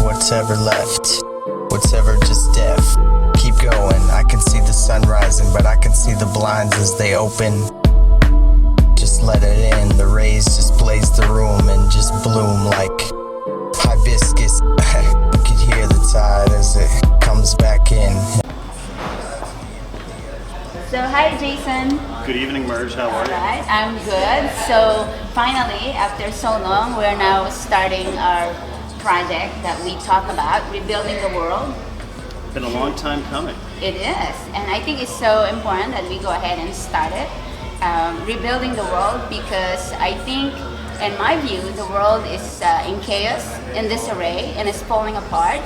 what's ever left, what's ever just deaf. Keep going, I can see the sun rising, but I can see the blinds as they open. Just let it in, the rays just blaze the room and just bloom like hibiscus. You could hear the tide as it comes back in. So hi Jason. Good evening, Merge. How are you? Alright, I'm good. So finally, after so long, we're now starting our project that we talk about, rebuilding the world. Been a long time coming. It is, and I think it's so important that we go ahead and start it. Rebuilding the world, because I think, in my view, the world is in chaos, in disarray, and it's falling apart.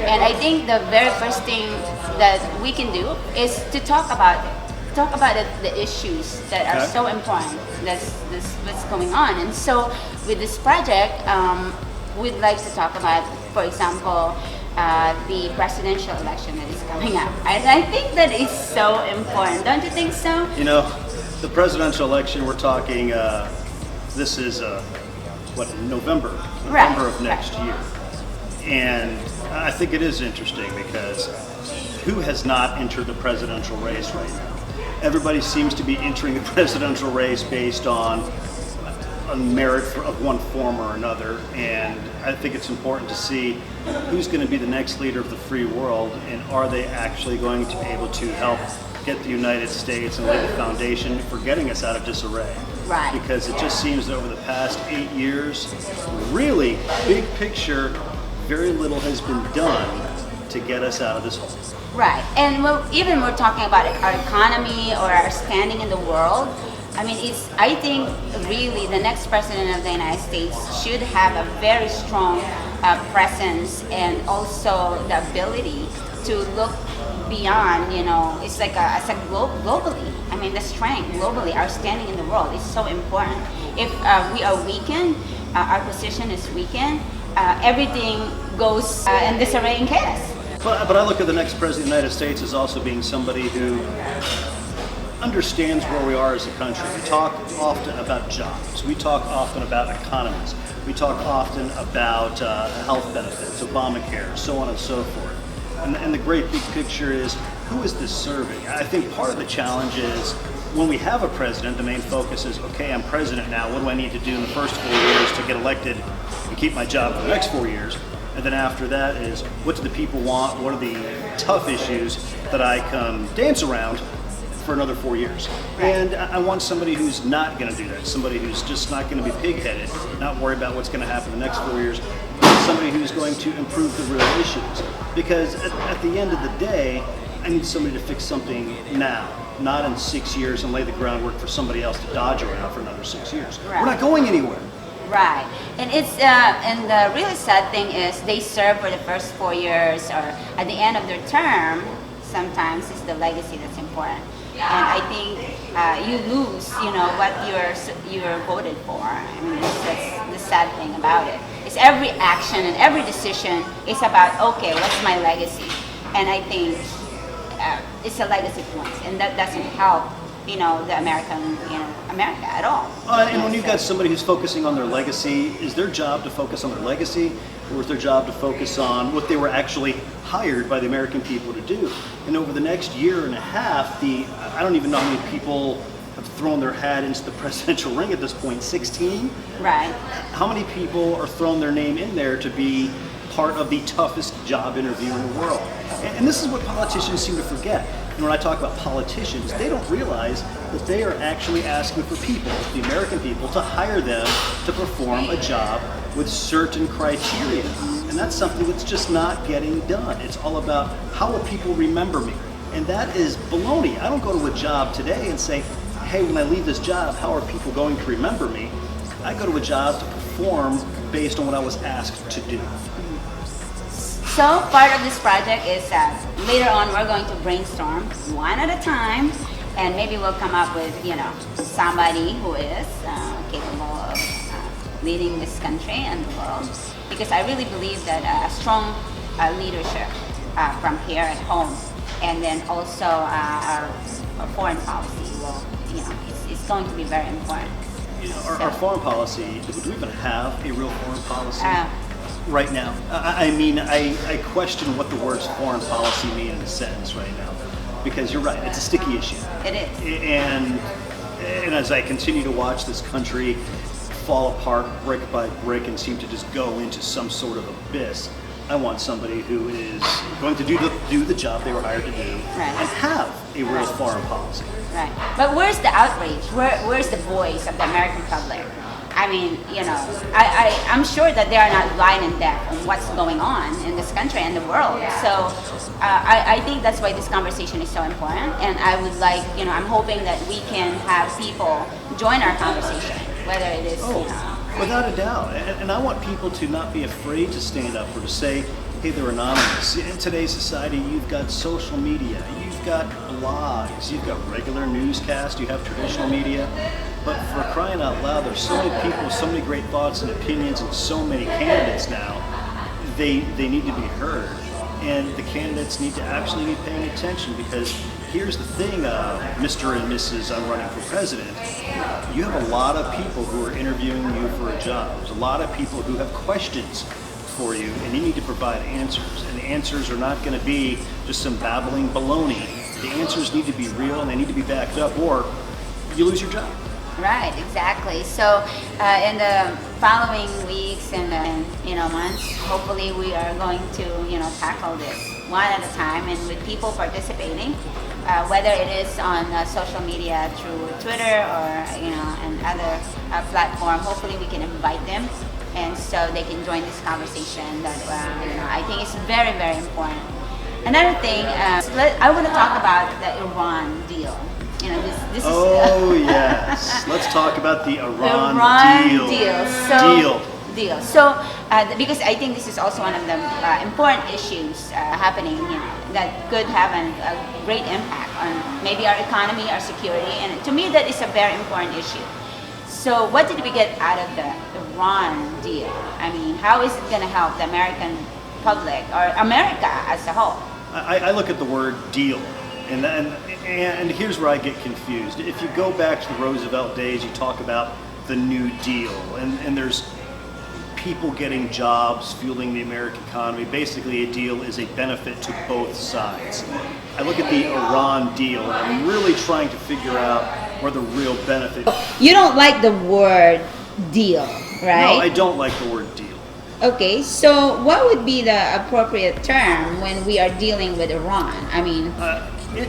And I think the very first thing that we can do is to talk about it. Talk about the issues that are so important. That's what's going on. And so with this project, we'd like to talk about, for example, the presidential election that is coming up. I think that is so important. Don't you think so? You know, the presidential election, we're talking, this is, November of next year. And I think it is interesting because who has not entered the presidential race right now? Everybody seems to be entering the presidential race based on merit of one form or another, and I think it's important to see who's going to be the next leader of the free world, and are they actually going to be able to help get the United States and lay the foundation for getting us out of disarray. Right. Because it just seems that over the past 8 years, really, big picture, very little has been done to get us out of this hole. Right, and even we're talking about our economy or our standing in the world. I mean, I think really the next president of the United States should have a very strong presence, and also the ability to look beyond, it's like globally. I mean, the strength globally, our standing in the world is so important. If we are weakened, our position is weakened, everything goes in disarray and chaos. But I look at the next president of the United States as also being somebody who understands where we are as a country. We talk often about jobs. We talk often about economies. We talk often about health benefits, Obamacare, so on and so forth. And the great big picture is, who is this serving? I think part of the challenge is, when we have a president, the main focus is, okay, I'm president now, what do I need to do in the first 4 years to get elected and keep my job for the next 4 years? And then after that is, what do the people want? What are the tough issues that I can dance around for another 4 years? And I want somebody who's not going to do that. Somebody who's just not going to be pig-headed, not worry about what's going to happen the next 4 years. Somebody who's going to improve the real issues. Because at the end of the day, I need somebody to fix something now, not in 6 years and lay the groundwork for somebody else to dodge around for another 6 years. Right. We're not going anywhere. Right, and and the really sad thing is they serve for the first 4 years, or at the end of their term. Sometimes it's the legacy that's important, and I think you lose, what you're voted for. I mean, that's the sad thing about it. It's every action and every decision is about, okay, what's my legacy, and I think it's a legacy point, and that doesn't help. The America at all. And when you've got somebody who's focusing on their legacy, is their job to focus on their legacy, or is their job to focus on what they were actually hired by the American people to do? And over the next year and a half, I don't even know how many people have thrown their hat into the presidential ring at this point, 16? Right. How many people are throwing their name in there to be part of the toughest job interview in the world? And this is what politicians seem to forget. And when I talk about politicians, they don't realize that they are actually asking for people, the American people, to hire them to perform a job with certain criteria. And that's something that's just not getting done. It's all about, how will people remember me? And that is baloney. I don't go to a job today and say, hey, when I leave this job, how are people going to remember me? I go to a job to perform based on what I was asked to do. So part of this project is later on we're going to brainstorm one at a time, and maybe we'll come up with somebody who is capable of leading this country and the world. Because I really believe that strong leadership from here at home, and then also our foreign policy will, it's going to be very important. Our foreign policy, do we even have a real foreign policy? right now. I mean, I question what the words foreign policy mean in a sentence right now, because you're right, it's a sticky issue. It is. And as I continue to watch this country fall apart brick by brick and seem to just go into some sort of abyss, I want somebody who is going to do the job they were hired to do and have a real foreign policy. Right. But where's the outrage? Where's the voice of the American public? I mean, I'm sure that they are not blind and deaf on what's going on in this country and the world. So I think that's why this conversation is so important. And I would like, I'm hoping that we can have people join our conversation, whether it is, Without a doubt. And I want people to not be afraid to stand up or to say, hey, they're anonymous. In today's society, you've got social media, you've got blogs, you've got regular newscasts, you have traditional media. But for crying out loud, there's so many people, so many great thoughts and opinions, and so many candidates now. They need to be heard. And the candidates need to actually be paying attention, because here's the thing, Mr. and Mrs. I'm running for president. You have a lot of people who are interviewing you for a job. There's a lot of people who have questions for you, and you need to provide answers. And the answers are not going to be just some babbling baloney. The answers need to be real, and they need to be backed up, or you lose your job. Right, exactly. So in the following weeks and months, hopefully we are going to tackle this one at a time, and with people participating, whether it is on social media through Twitter or and other platform. Hopefully we can invite them, and so they can join this conversation that I think is very, very important. Another thing, I want to talk about the Iran deal. This is. Yes. Let's talk about the Iran deal. Deal. So, because I think this is also one of the important issues happening, that could have a great impact on maybe our economy, our security, and to me that is a very important issue. So, what did we get out of the Iran deal? I mean, how is it going to help the American public or America as a whole? I look at the word deal. And here's where I get confused. If you go back to the Roosevelt days, you talk about the New Deal, and there's people getting jobs, fueling the American economy. Basically, a deal is a benefit to both sides. I look at the Iran deal, and I'm really trying to figure out where the real benefit. You don't like the word deal, right? No, I don't like the word deal. Okay, so what would be the appropriate term when we are dealing with Iran? I mean,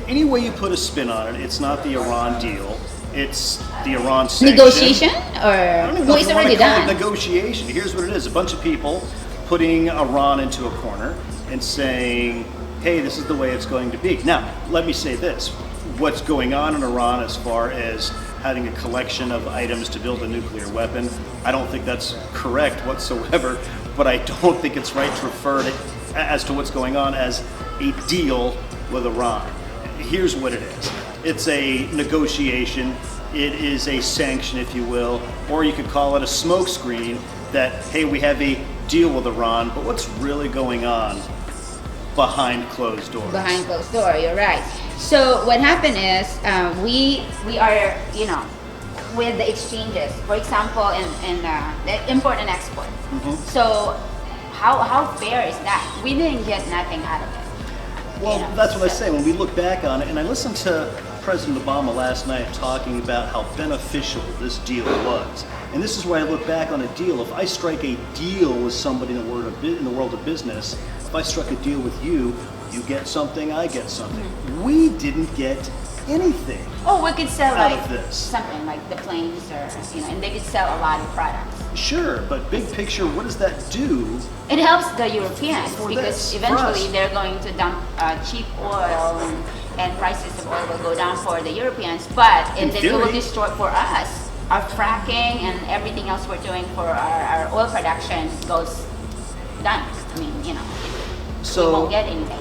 any way you put a spin on it, it's not the Iran deal. It's the Iran sanction. Negotiation, or I don't even know if it's you want already to call done? it negotiation. Here's what it is: a bunch of people putting Iran into a corner and saying, "Hey, this is the way it's going to be." Now, let me say this: what's going on in Iran, as far as having a collection of items to build a nuclear weapon, I don't think that's correct whatsoever. But I don't think it's right to refer to as to what's going on as a deal with Iran. Here's what it is. It's a negotiation. It is a sanction, if you will, or you could call it a smokescreen that, hey, we have a deal with Iran, but what's really going on behind closed doors? Behind closed door, you're right. So what happened is we are, with the exchanges, for example, in the import and export. Mm-hmm. So how fair is that? We didn't get nothing out of it. Well, that's what I say. When we look back on it, and I listened to President Obama last night talking about how beneficial this deal was. And this is where I look back on a deal. If I strike a deal with somebody in the world of business, if I struck a deal with you, you get something, I get something. Mm-hmm. We didn't get anything. Oh, we could sell out like of this. Something like the planes, or and they could sell a lot of products. Sure, but big picture, what does that do? It helps the Europeans because this, eventually they're going to dump cheap oil, and prices of oil will go down for the Europeans. But it will destroy for us. Our fracking and everything else we're doing for our oil production goes done. I mean, we won't get anything.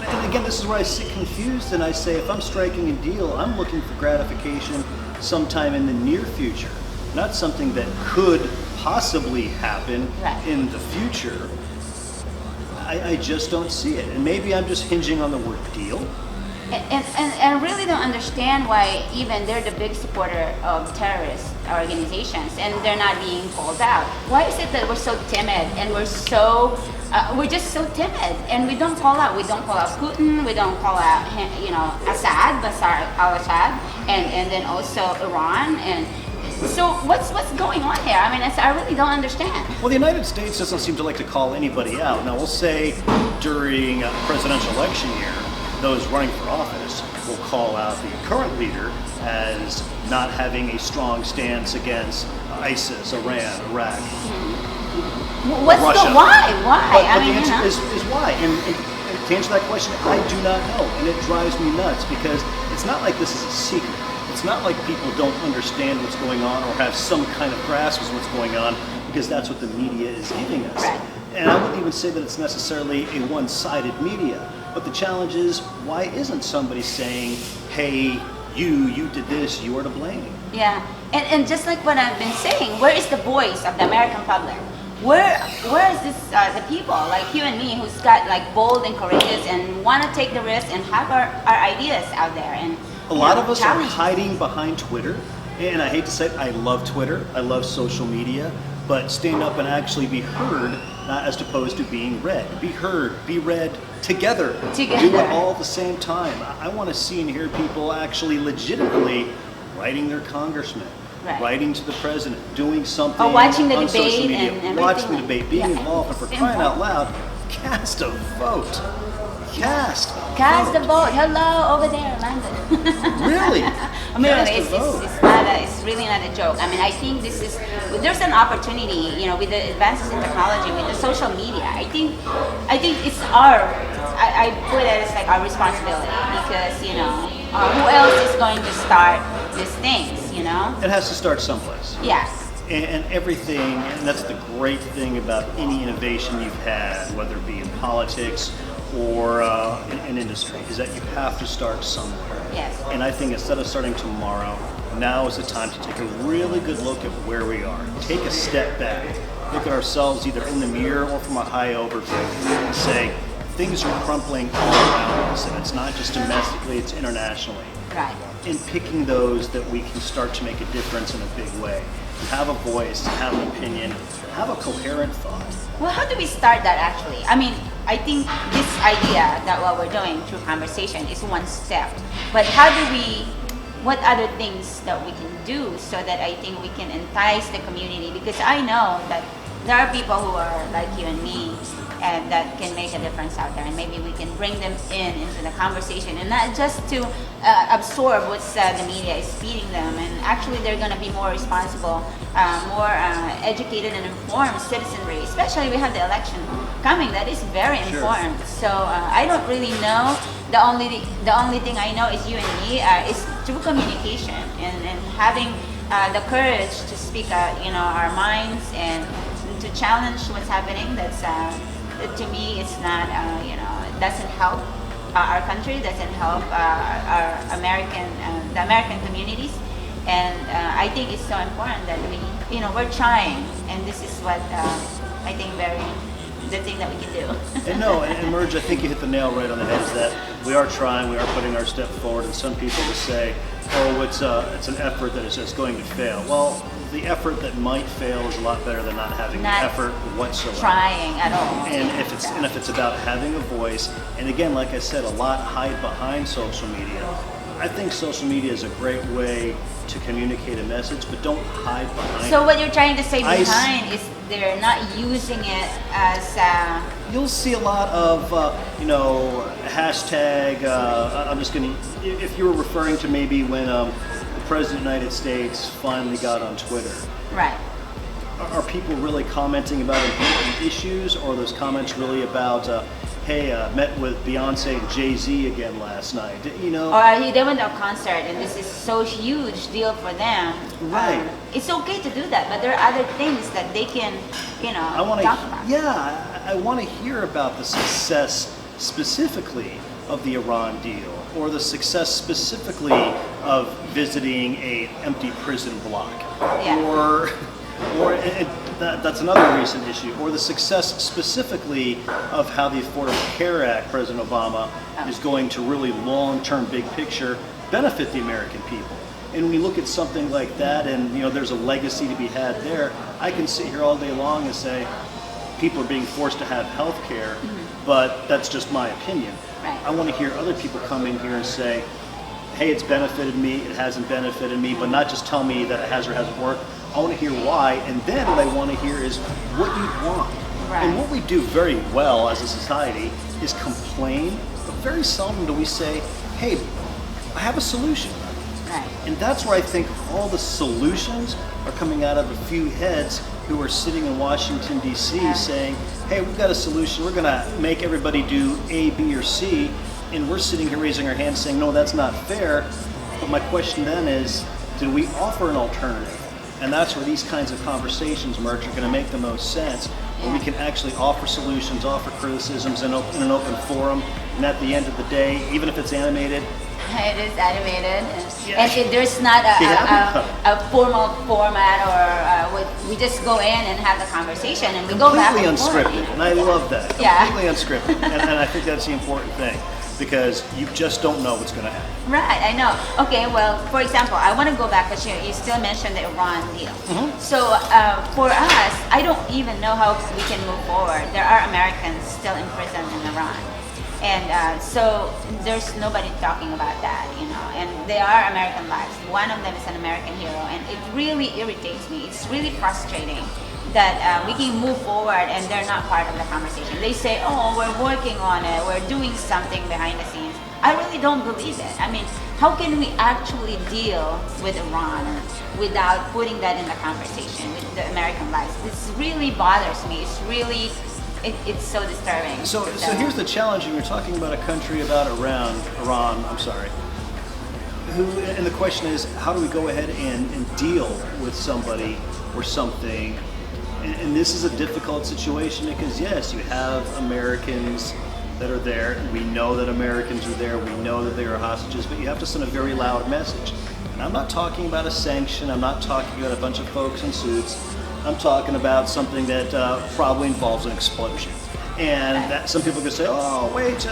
And again, this is where I sit confused, and I say, if I'm striking a deal, I'm looking for gratification sometime in the near future, not something that could possibly happen in the future. I just don't see it. And maybe I'm just hinging on the word deal. And really don't understand why even they're the big supporter of terrorists organizations, and they're not being called out. Why is it that we're so timid and we're just so timid and we don't call out? We don't call out Putin. We don't call out Bashar al-Assad, and then also Iran. And so what's going on here? I mean, I really don't understand. Well, the United States doesn't seem to like to call anybody out. Now, we'll say during a presidential election year, those running for office will call out the current leader as not having a strong stance against ISIS, Iran, Iraq, What's Russia. Why? But the answer is why. And to answer that question, I do not know. And it drives me nuts because it's not like this is a secret. It's not like people don't understand what's going on or have some kind of grasp of what's going on, because that's what the media is giving us. Right. And I wouldn't even say that it's necessarily a one-sided media. But the challenge is, why isn't somebody saying, hey, you did this, you are to blame? Yeah, and just like what I've been saying, where is the voice of the American public? Where is this the people like you and me who's got like bold and courageous and want to take the risk and have our ideas out there? And a lot of us are hiding behind Twitter, and I hate to say it, I love Twitter, I love social media, but stand up and actually be heard, as opposed to being read. Be heard, be read together. Do it all at the same time. I want to see and hear people actually legitimately writing their congressman, writing to the president, doing something watching the on debate social media, and watching the debate, being involved, and for crying out loud, cast a vote. Cast the vote. Hello, over there, London. Really? I mean, it's really not a joke. I mean, I think there's an opportunity, with the advances in technology, with the social media. I think it's I put it as like our responsibility, because who else is going to start these things? It has to start someplace. Yes. And everything, and that's the great thing about any innovation you've had, whether it be in politics or in industry, is that you have to start somewhere. Yes. And I think instead of starting tomorrow, now is the time to take a really good look at where we are. Take a step back. Look at ourselves either in the mirror or from a high overview and say, things are crumpling all around us, and it's not just domestically, it's internationally. Right. In picking those that we can start to make a difference in a big way. Have a voice, have an opinion, have a coherent thought. Well, how do we start that actually? I mean, I think this idea that what we're doing through conversation is one step. But what other things that we can do so that I think we can entice the community? Because I know that there are people who are like you and me, and that can make a difference out there, and maybe we can bring them into the conversation, and not just to absorb what the media is feeding them, and actually they're going to be more responsible, more educated and informed citizenry. Especially we have the election coming, that is very informed. So I don't really know. The only thing I know is you and me is through communication and having the courage to speak our minds and to challenge what's happening. That's to me, it's not, it doesn't help our country, doesn't help our the American communities. And I think it's so important that we're trying, and this is what I think the thing that we can do. And Merge, I think you hit the nail right on the head, is that we are trying, we are putting our step forward, and some people will say, oh, it's an effort that is just going to fail. Well, the effort that might fail is a lot better than not having the effort whatsoever. Trying at all. And if it's about having a voice, and again, like I said, a lot hide behind social media. I think social media is a great way to communicate a message, but don't hide behind it. So what you're trying to say behind is they're not using it as You'll see a lot of, hashtag, I'm just going to, if you were referring to maybe when the President of the United States finally got on Twitter. Right. Are people really commenting about important issues, or are those comments really about, hey, met with Beyonce and Jay-Z again last night, Or they went to a concert and this is so huge deal for them. Right. It's okay to do that, but there are other things that they can, talk about. Yeah, I want to hear about the success specifically of the Iran deal, or the success specifically of visiting an empty prison block, or that's another recent issue, or the success specifically of how the Affordable Care Act, President Obama, is going to really long-term, big picture benefit the American people. And when you look at something like that, and there's a legacy to be had there, I can sit here all day long and say people are being forced to have health care, but that's just my opinion. Right. I want to hear other people come in here and say, hey, it's benefited me, it hasn't benefited me, but not just tell me that it has or hasn't worked. I want to hear why, and then what I want to hear is what you want. Right. And what we do very well as a society is complain, but very seldom do we say, hey, I have a solution. Right. And that's where I think all the solutions are coming out of a few heads who are sitting in Washington, D.C. saying, hey, we've got a solution, we're going to make everybody do A, B, or C, and we're sitting here raising our hands saying, no, that's not fair. But my question then is, did we offer an alternative? And that's where these kinds of conversations, Merch, are going to make the most sense, where we can actually offer solutions, offer criticisms in an open forum, and at the end of the day, even if it's animated, it is animated, and there's not a formal format, or we just go in and have the conversation, and we go back and forth. Completely unscripted, and I love that. Yeah. Completely unscripted, and I think that's the important thing, because you just don't know what's going to happen. Right, I know. Okay, well, for example, I want to go back because you still mentioned the Iran deal. So for us, I don't even know how we can move forward. There are Americans still imprisoned in Iran. And so there's nobody talking about that, and they are American lives. One of them is an American hero, and it really irritates me. It's really frustrating that we can move forward and they're not part of the conversation. They say, oh, we're working on it, we're doing something behind the scenes. I really don't believe it. I mean, how can we actually deal with Iran without putting that in the conversation with the American lives? This really bothers me. It's really... It's so disturbing. So here's the challenge, and you're talking about a country about Iran, and the question is, how do we go ahead and deal with somebody or something? And this is a difficult situation because, yes, you have Americans that are there. We know that Americans are there. We know that they are hostages, but you have to send a very loud message. And I'm not talking about a sanction. I'm not talking about a bunch of folks in suits. I'm talking about something that probably involves an explosion. And that some people could say, oh, wait,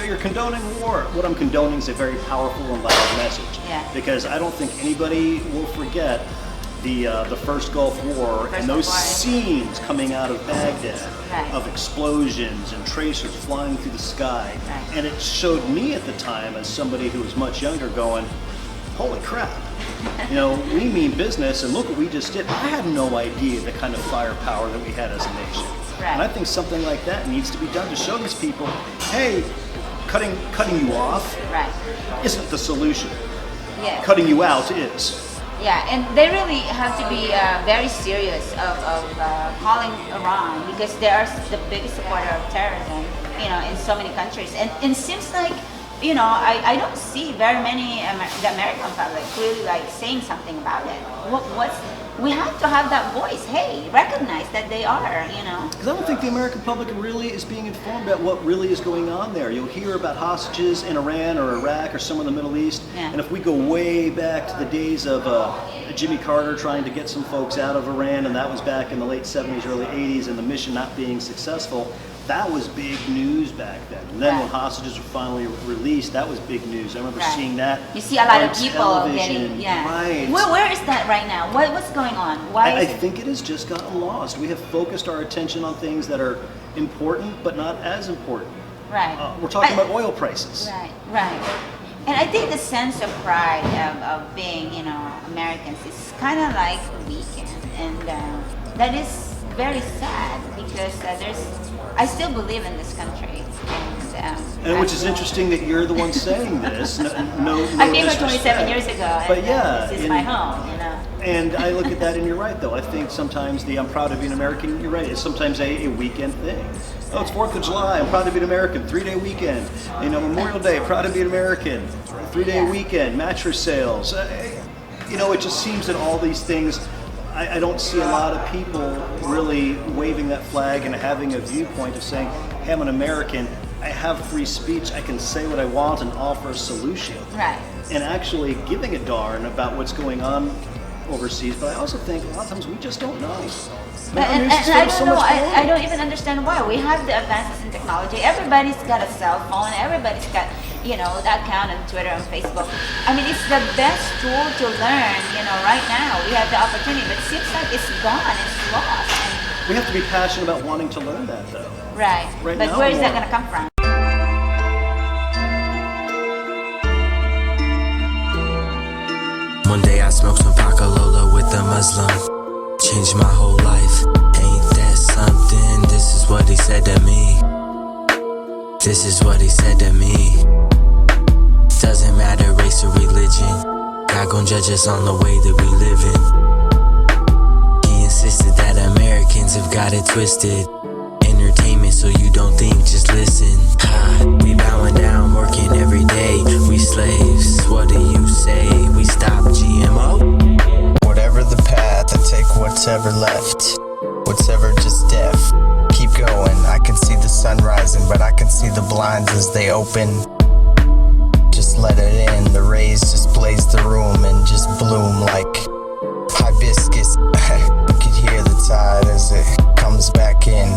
you're condoning war. What I'm condoning is a very powerful and loud message. Yeah. Because I don't think anybody will forget the first Gulf War and those scenes coming out of Baghdad of explosions and tracers flying through the sky. Right. And it showed me at the time, as somebody who was much younger, going, holy crap. We mean business, and look what we just did. I had no idea the kind of firepower that we had as a nation. Right. And I think something like that needs to be done to show these people, hey, cutting you off isn't the solution. Yeah. Cutting you out is. Yeah, and they really have to be very serious of calling Iran, because they are the biggest supporter of terrorism, in so many countries. And it seems like, I don't see very many the American public really saying something about it. We have to have that voice. Hey, recognize that they are, Because I don't think the American public really is being informed about what really is going on there. You'll hear about hostages in Iran or Iraq or somewhere in the Middle East. Yeah. And if we go way back to the days of Jimmy Carter trying to get some folks out of Iran, and that was back in the late 70s, early 80s, and the mission not being successful, that was big news back then. And then when hostages were finally released, that was big news. I remember seeing that. You see a lot on of people television. getting, Right. Where is that right now? What's going on? Why I is it? think it has just gotten lost. We have focused our attention on things that are important, but not as important. Right. We're talking about oil prices. Right. And I think the sense of pride of being, Americans is kind of weakened, and that is very sad because I still believe in this country, and which is interesting that you're the one saying this. No I came here 27 years ago, and but this is my home, And I look at that, and you're right, though. I think sometimes I'm proud to be an American. You're right. It's sometimes a weekend thing. Oh, it's 4th of July. I'm proud to be an American. 3-day weekend. Memorial Day. Proud to be an American. 3-day weekend. Mattress sales. It just seems that all these things. I don't see a lot of people really waving that flag and having a viewpoint of saying, hey, I'm an American. I have free speech. I can say what I want and offer a solution. Right. And actually giving a darn about what's going on overseas. But I also think a lot of times we just don't know. But our And news I is don't so know. much I more. don't even understand why. We have the advances in technology. Everybody's got a cell phone. Everybody's got, that account on Twitter and Facebook. I mean, it's the best tool to learn. Right now we have the opportunity, but it seems like it's gone. It's lost. And, We have to be passionate about wanting to learn that, though. right. Right But now, where is that more. going to come from? One day I smoked some Pacalola with a Muslim. Changed my whole life. Ain't that something? This is what he said to me. This is what he said to me. Doesn't matter race or religion. God gon' judge us on the way that we livin'. He insisted that Americans have got it twisted. Entertainment so you don't think, just listen. Ha, we bowing down, working every day. We slaves, what do you say? We stop GMO? Whatever the path, I take whatever left, whatever just death. Keep going, I can see the sun rising, but I can see the blinds as they open. Just let it in, the rays just blaze the room and just bloom like hibiscus. You could hear the tide as it comes back in.